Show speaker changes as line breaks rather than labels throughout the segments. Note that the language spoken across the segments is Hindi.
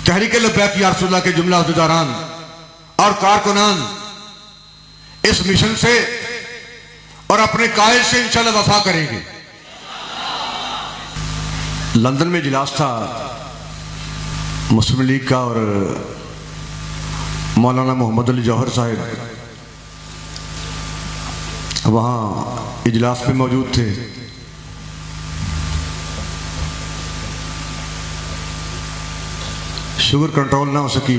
तहरीक लब्बैक या रसूलल्लाह के जुमला अहदेदारान और कारकुनान इस मिशन से और अपने कायद से इंशाल्लाह वफा करेंगे। लंदन में इजलास था मुस्लिम लीग का और मौलाना मोहम्मद अली जौहर साहब वहाँ इजलास में मौजूद थे। शुगर कंट्रोल ना हो सकी,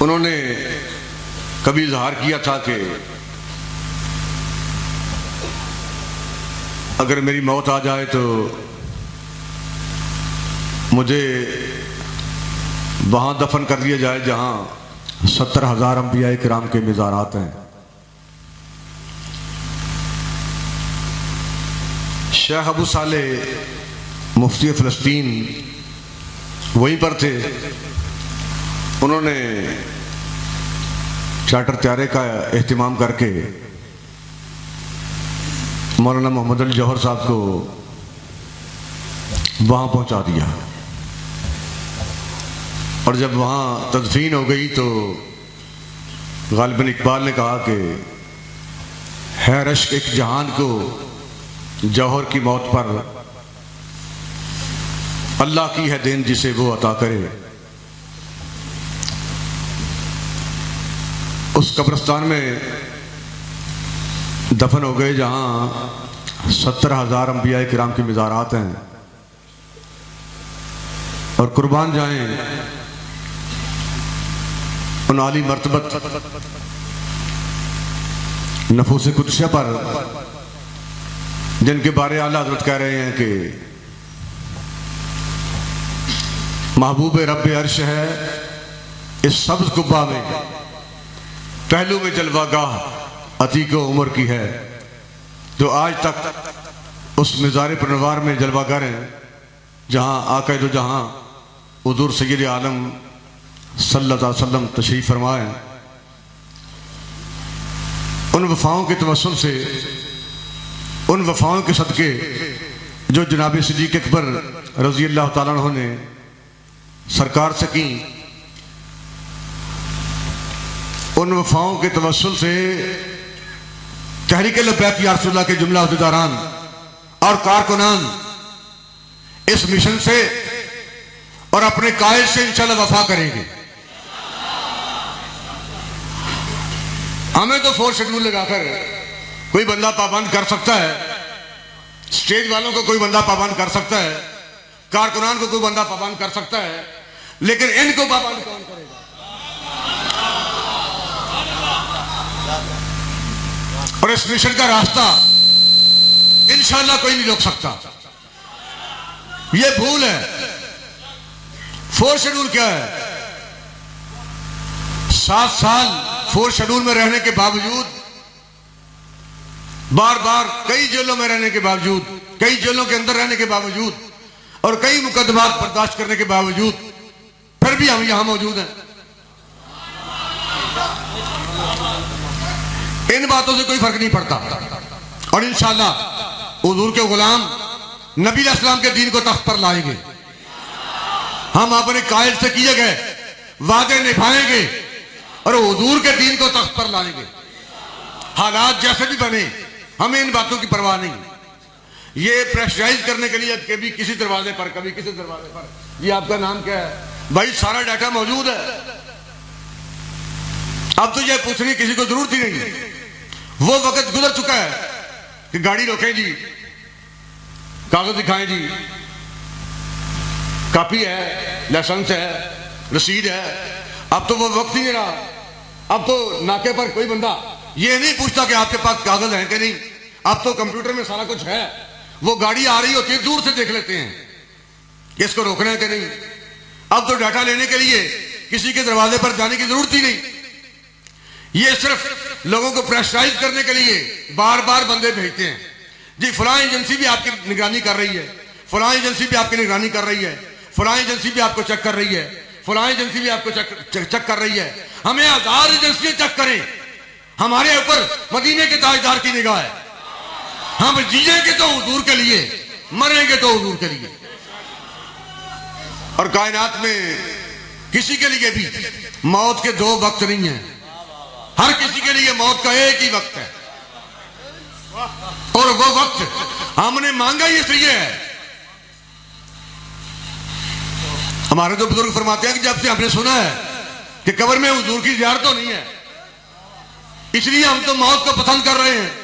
उन्होंने कभी इजहार किया था कि अगर मेरी मौत आ जाए तो मुझे वहां दफन कर दिया जाए जहां 70,000 अंबिया किराम के मज़ारात हैं। शेख अबू साले मुफ्ती फ़लस्तीन वहीं पर थे। उन्होंने चार्टर त्यारे का एहतिमाम करके मौलाना मोहम्मद अली जौहर साहब को वहाँ पहुँचा दिया और जब वहाँ तदफीन हो गई तो गालिबन इकबाल ने कहा कि है रश्क एक जहान को जौहर की मौत पर, अल्लाह की है देन जिसे वो अता करे। उस कब्रिस्तान में दफन हो गए जहां 70,000 अंबिया किराम की मज़ारात हैं। और कुर्बान जाएं उन आली मर्तबत नफूस कुदसिया पर जिनके बारे आला हज़रत कह रहे हैं कि महबूब रब अर्श है इस सब्ज़ कुब्बा में, पहलू में जलवागाह अतीक उम्र की है, जो आज तक उस मज़ार परनवार में जलवागर हैं जहाँ आका दो जहाँ हुज़ूर सय्यद आलम सल्लल्लाहु अलैहि वसल्लम तशरीफ़ फरमाए। उन वफ़ाओं के तवस्सुल से, उन वफ़ाओं के सदक़े जो जनाब सिद्दीक़ अकबर रज़ी अल्लाह ताला अन्हु ने सरकार से की, उन वफ़ाओं के तवस्सुल से तहरीक लब्बैक या रसूलल्लाह के जुमला अहदेदारान और कारकुनान इस मिशन से और अपने कायद से इंशाल्लाह वफा करेंगे। हमें तो 4 शेड्यूल लगाकर कोई बंदा पाबंद कर सकता है, स्टेज वालों को कोई बंदा पाबंद कर सकता है, कारकुनान को कोई बंदा पाबंद कर सकता है, लेकिन इनको पाबंद कौन करेगा? और इस मिशन का रास्ता इंशाल्लाह कोई नहीं रोक सकता। यह भूल है। 4 शेड्यूल क्या है? 7 साल 4 शेड्यूल में रहने के बावजूद, बार बार कई जेलों में रहने के बावजूद, कई जेलों के अंदर रहने के बावजूद और कई मुकदमात बर्दाश्त करने के बावजूद फिर भी हम यहां मौजूद हैं। इन बातों से कोई फर्क नहीं पड़ता और इंशाल्लाह हुजूर के गुलाम नबी अस्सलाम के दीन को तख्त पर लाएंगे। हम अपने कायल से किए गए वादे निभाएंगे और हुजूर के दीन को तख्त पर लाएंगे। हालात जैसे भी बने, हमें इन बातों की परवाह नहीं। ये प्रेशराइज करने के लिए कभी किसी दरवाजे पर, कभी किसी दरवाजे पर, ये आपका नाम क्या है भाई, सारा डाटा मौजूद है। अब तो ये पूछने किसी को जरूरत ही नहीं। वो वक्त गुजर चुका है कि गाड़ी रोकें जी, कागज दिखाएं जी, कॉपी है, लाइसेंस है, रसीद है। अब तो वो वक्त ही नहीं रहा। अब तो नाके पर कोई बंदा ये नहीं पूछता कि आपके पास कागज है कि नहीं। अब तो कंप्यूटर में सारा कुछ है। वो गाड़ी आ रही होती है, दूर से देख लेते हैं कि इसको रोकना है कि नहीं। अब तो डाटा लेने के लिए किसी के दरवाजे पर जाने की जरूरत ही नहीं। ये सिर्फ लोगों को प्रेशराइज करने के लिए बार बार बंदे भेजते हैं जी, फलां एजेंसी भी आपकी निगरानी कर रही है, फलां एजेंसी भी आपकी निगरानी कर रही है, फलां एजेंसी भी आपको चेक कर रही है, फलां एजेंसी भी आपको चेक कर रही है। हमें 1000 एजेंसियां चेक करें, हमारे ऊपर मदीने के ताजदार की निगाह है। हम जिएंगे तो हुजूर के लिए, मरेंगे तो हुजूर के लिए। और कायनात में किसी के लिए भी मौत के दो वक्त नहीं है, हर किसी के लिए मौत का एक ही वक्त है। और वो वक्त हमने मांगा ही इसलिए है। हमारे तो बुजुर्ग फरमाते हैं कि जब से हमने सुना है कि कब्र में हुजूर की ज़ियारत तो नहीं है, इसलिए हम तो मौत को पसंद कर रहे हैं।